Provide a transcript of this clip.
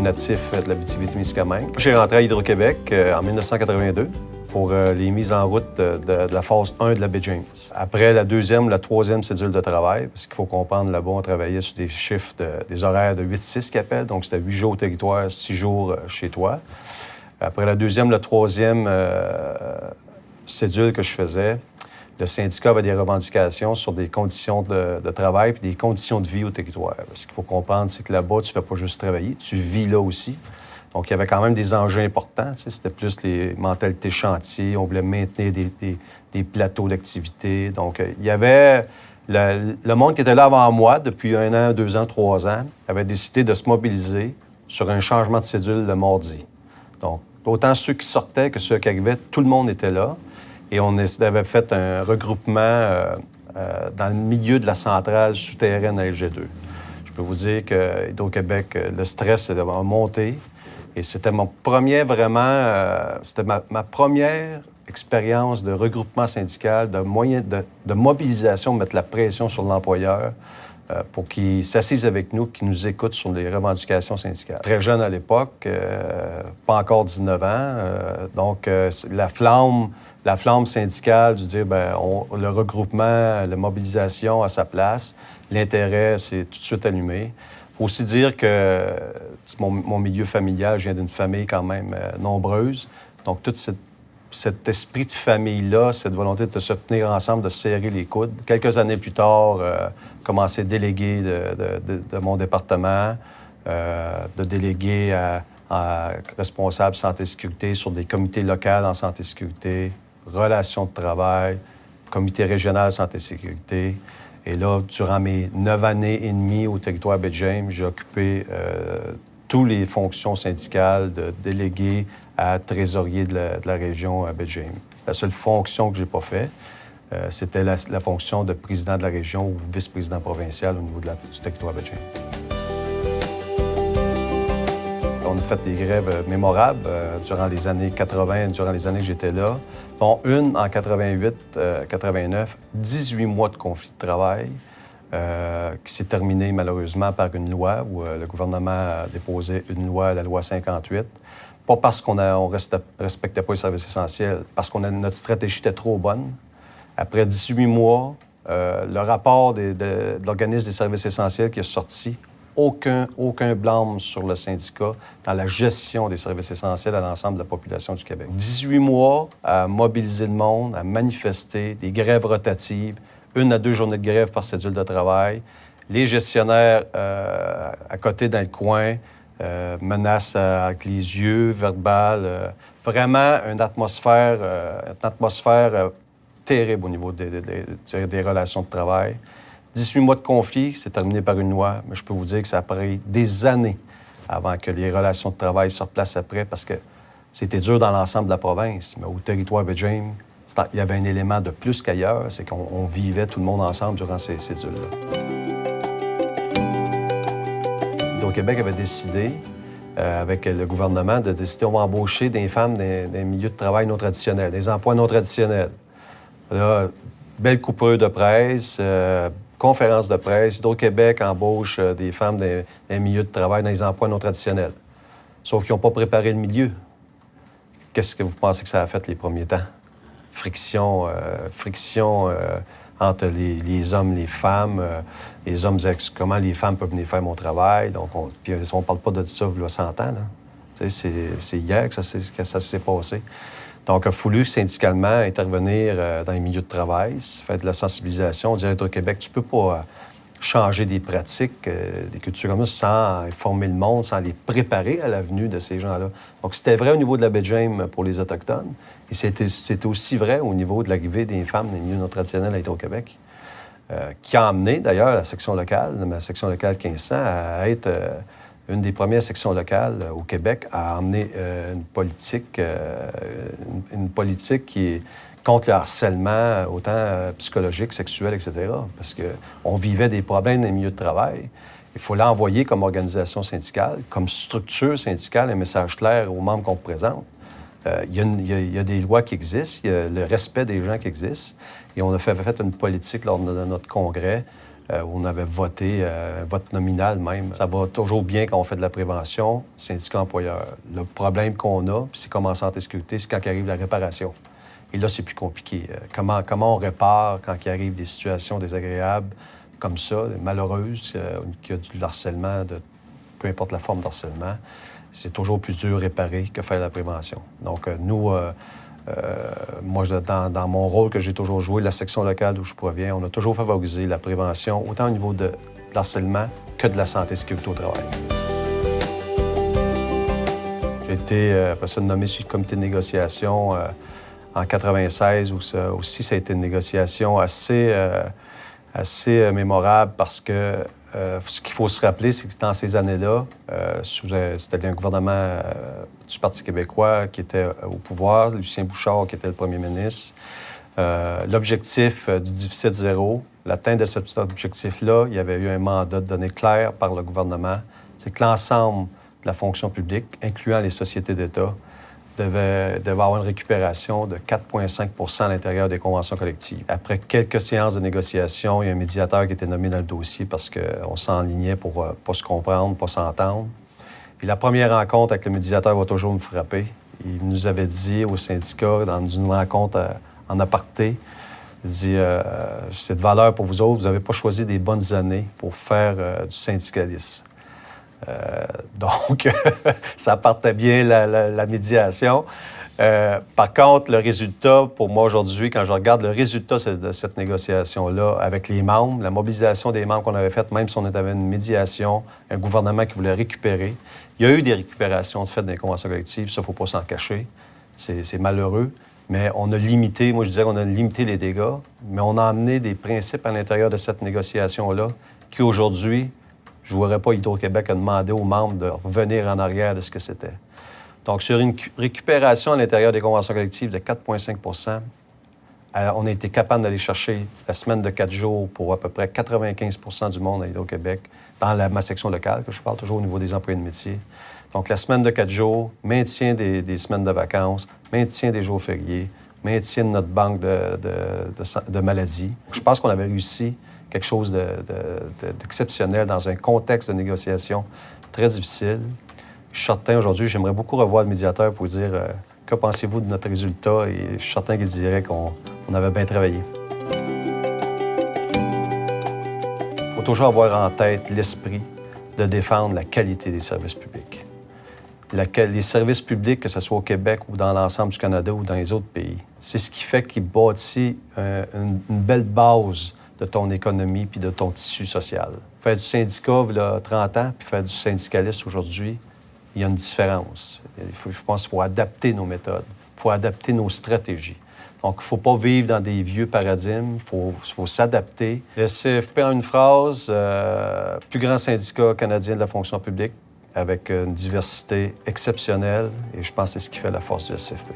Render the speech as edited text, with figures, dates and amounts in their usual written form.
natif de la Abitibi-Témiscamingue. J'ai rentré à Hydro-Québec en 1982 pour les mises en route de la phase 1 de la baie James. Après la deuxième, la troisième cédule de travail, parce qu'il faut comprendre, là-bas, on travaillait sur des chiffres, des horaires de 8-6 qu'ils appellent, donc c'était 8 jours au territoire, 6 jours chez toi. Après la deuxième, la troisième cédule que je faisais, le syndicat avait des revendications sur des conditions de travail et des conditions de vie au territoire. Ce qu'il faut comprendre, c'est que là-bas, tu ne fais pas juste travailler, tu vis là aussi. Donc, il y avait quand même des enjeux importants. C'était plus les mentalités chantier. On voulait maintenir des plateaux d'activité. Donc, il y avait le monde qui était là avant moi, depuis 1 an, 2 ans, 3 ans, avait décidé de se mobiliser sur un changement de cédule le mardi. Donc, autant ceux qui sortaient que ceux qui arrivaient, tout le monde était là. Et on avait fait un regroupement dans le milieu de la centrale souterraine à LG2. Je peux vous dire que Hydro-Québec, le stress a monté. Et c'était mon premier c'était ma première expérience de regroupement syndical, de moyen de mobilisation, de mettre la pression sur l'employeur pour qu'il s'assise avec nous, qu'il nous écoute sur les revendications syndicales. Très jeune à l'époque, pas encore 19 ans, donc la flamme syndicale, de dire, le regroupement, la mobilisation à sa place, l'intérêt, c'est tout de suite allumé. Il faut aussi dire que mon milieu familial, je viens d'une famille quand même nombreuse. Donc, tout cet esprit de famille-là, cette volonté de se tenir ensemble, de se serrer les coudes. Quelques années plus tard, commencer délégué de mon département, de délégué à responsable santé-sécurité sur des comités locaux en santé-sécurité, relations de travail, comité régional santé-sécurité. Et là, durant mes 9 années et demie au territoire baie James, j'ai occupé toutes les fonctions syndicales de délégué à trésorier de la région baie James. La seule fonction que j'ai pas faite, c'était la fonction de président de la région ou vice-président provincial au niveau du territoire baie James. On a fait des grèves mémorables durant les années 80, durant les années que j'étais là, dont une en 88-89, 18 mois de conflit de travail qui s'est terminé malheureusement par une loi où le gouvernement a déposé une loi, la loi 58, pas parce qu'on ne respectait pas les services essentiels, parce que notre stratégie était trop bonne. Après 18 mois, le rapport de l'organisme des services essentiels qui est sorti, aucun blâme sur le syndicat dans la gestion des services essentiels à l'ensemble de la population du Québec. 18 mois à mobiliser le monde, à manifester, des grèves rotatives, 1 à 2 journées de grève par cédule de travail. Les gestionnaires à côté dans le coin menacent avec les yeux, verbales. Vraiment une atmosphère terrible au niveau des relations de travail. 18 mois de conflit, c'est terminé par une loi, mais je peux vous dire que ça a pris des années avant que les relations de travail se replacent après, parce que c'était dur dans l'ensemble de la province. Mais au territoire baie James, il y avait un élément de plus qu'ailleurs, c'est qu'on vivait tout le monde ensemble durant ces cédules-là. Hydro-Québec avait décidé, avec le gouvernement, de décider on va embaucher des femmes des milieux de travail non traditionnels, des emplois non traditionnels. Là, belle coupure de presse, conférence de presse, Hydro-Québec embauche des femmes des milieux de travail dans les emplois non traditionnels. Sauf qu'ils n'ont pas préparé le milieu. Qu'est-ce que vous pensez que ça a fait les premiers temps? Friction entre les hommes et les femmes. Les hommes disaient comment les femmes peuvent venir faire mon travail. Donc, puis on ne parle pas de ça il y a 100 ans. Là. C'est hier que ça s'est passé. Donc, il a fallu syndicalement intervenir dans les milieux de travail, faire de la sensibilisation. On dirait Hydro-Québec, tu ne peux pas changer des pratiques, des cultures comme ça, sans informer le monde, sans les préparer à la venue de ces gens-là. Donc, c'était vrai au niveau de la baie James pour les Autochtones, et c'était aussi vrai au niveau de l'arrivée des femmes des milieux non traditionnels à Hydro-Québec, qui a amené, d'ailleurs, la section locale, ma section locale 1500, à être une des premières sections locales au Québec à emmener une politique qui est contre le harcèlement, autant psychologique, sexuel, etc. Parce qu'on vivait des problèmes dans les milieux de travail. Il faut l'envoyer comme organisation syndicale, comme structure syndicale, un message clair aux membres qu'on représente. Il y a des lois qui existent, il y a le respect des gens qui existent. Et on a fait une politique lors de notre congrès où on avait voté, vote nominal même. Ça va toujours bien quand on fait de la prévention, syndicat employeur. Le problème qu'on a, puis c'est comme en santé et sécurité, c'est quand arrive la réparation. Et là, c'est plus compliqué. Comment on répare quand il arrive des situations désagréables comme ça, malheureuses, qu'il y a du harcèlement, peu importe la forme d'harcèlement, c'est toujours plus dur à réparer que faire la prévention. Donc, nous, moi, dans mon rôle que j'ai toujours joué, la section locale d'où je proviens, on a toujours favorisé la prévention, autant au niveau de l'harcèlement que de la santé et sécurité au travail. J'ai été, après ça, nommé sur le comité de négociation en 1996, où aussi ça a été une négociation assez mémorable parce que ce qu'il faut se rappeler, c'est que dans ces années-là, c'était un gouvernement du Parti québécois qui était au pouvoir, Lucien Bouchard qui était le premier ministre. L'objectif du déficit zéro, l'atteinte de cet objectif-là, il y avait eu un mandat donné clair par le gouvernement. C'est que l'ensemble de la fonction publique, incluant les sociétés d'État, devait avoir une récupération de 4,5 à l'intérieur des conventions collectives. Après quelques séances de négociation, il y a un médiateur qui était nommé dans le dossier parce qu'on s'enlignait pour ne pas se comprendre, pas s'entendre. Puis la première rencontre avec le médiateur va toujours me frapper. Il nous avait dit au syndicat, dans une rencontre en aparté, il dit « C'est de valeur pour vous autres, vous n'avez pas choisi des bonnes années pour faire du syndicalisme. » Donc, ça partait bien la médiation. Par contre, le résultat, pour moi aujourd'hui, quand je regarde le résultat de cette négociation-là avec les membres, la mobilisation des membres qu'on avait faite, même si on avait une médiation, un gouvernement qui voulait récupérer, il y a eu des récupérations faites dans les conventions collectives, ça, il ne faut pas s'en cacher. C'est malheureux, mais on a limité, moi je disais qu'on a limité les dégâts, mais on a amené des principes à l'intérieur de cette négociation-là qui, aujourd'hui, je ne voudrais pas Hydro-Québec a demandé aux membres de revenir en arrière de ce que c'était. Donc, sur une récupération à l'intérieur des conventions collectives de 4,5 on a été capable d'aller chercher la semaine de 4 jours pour à peu près 95 du monde à Hydro-Québec, dans ma section locale, que je parle toujours au niveau des employés de métier. Donc, la semaine de 4 jours, maintien des semaines de vacances, maintien des jours fériés, maintien de notre banque de maladies. Je pense qu'on avait réussi quelque chose d'exceptionnel dans un contexte de négociation très difficile. Je suis certain aujourd'hui, j'aimerais beaucoup revoir le médiateur pour dire que pensez-vous de notre résultat, et je suis certain qu'il dirait qu'on avait bien travaillé. Il faut toujours avoir en tête l'esprit de défendre la qualité des services publics. Les services publics, que ce soit au Québec ou dans l'ensemble du Canada ou dans les autres pays, c'est ce qui fait qu'il bâtit une belle base de ton économie puis de ton tissu social. Faire du syndicat il y a 30 ans puis faire du syndicaliste aujourd'hui, il y a une différence. Je pense qu'il faut adapter nos méthodes, il faut adapter nos stratégies. Donc, il ne faut pas vivre dans des vieux paradigmes, il faut s'adapter. Le CFP, en une phrase, plus grand syndicat canadien de la fonction publique, avec une diversité exceptionnelle, et je pense que c'est ce qui fait la force du CFP.